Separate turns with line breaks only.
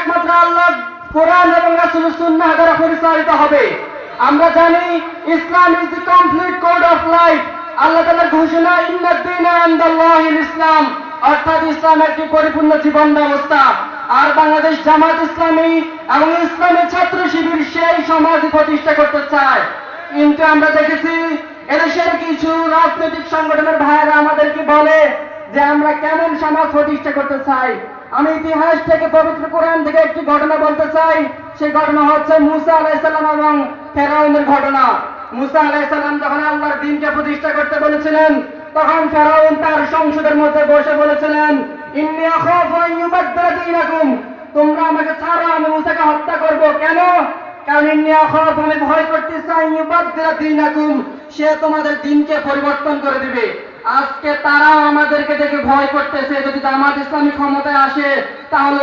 একমাত্র আল্লাহ কোরআন এবং রাসূলের সুন্নাহ দ্বারা পরিচালিত হবে। আমরা জানি Islam is the complete code of life. আল্লাহ তাআলার ঘোষণা ইন্নাদ-দীনা ইনদাল্লাহিল ইসলাম, অর্থাৎ ইসলাম একটি পরিপূর্ণ জীবন ব্যবস্থা। আর বাংলাদেশ জামাত ইসলামী এবং ইসলামী ছাত্র শিবির সেই সমাজ প্রতিষ্ঠা করতে চায়। কিন্তু আমরা দেখেছি এদেশের কিছু রাজনৈতিক সংগঠনের ভাইয়েরা আমাদেরকে বলে যে আমরা কেমন সমাজ প্রতিষ্ঠা করতে চাই। আমি ইতিহাস থেকে পবিত্র কোরআন থেকে একটি ঘটনা বলতে চাই। সেই ঘটনা হচ্ছে মুসা আলাইহিস সালাম এবং ফেরাউনের ঘটনা। মুসা আলাইহিস সালাম যখন আল্লাহর দ্বীনকে প্রতিষ্ঠা করতে বলেছিলেন, তখন ফেরাউন তার সংসদের মধ্যে বসে বলেছিলেন, ইন্নী আখাফু আন ইউবাদদিলা দীনাকুম, তোমরা আমাকে ছাড়ো, আমি মুসাকে হত্যা করব। কেন? কারণ ইন্নী আখাফু, আমি ভয় করতেছি, আন ইউবাদদিলা দীনাকুম, সে তোমাদের দ্বীনকে পরিবর্তন করে দিবে। আজকে তারা আমাদেরকে দেখে ভয় করতেছে, যদি জামাত ইসলামী ক্ষমতায় আসে তাহলে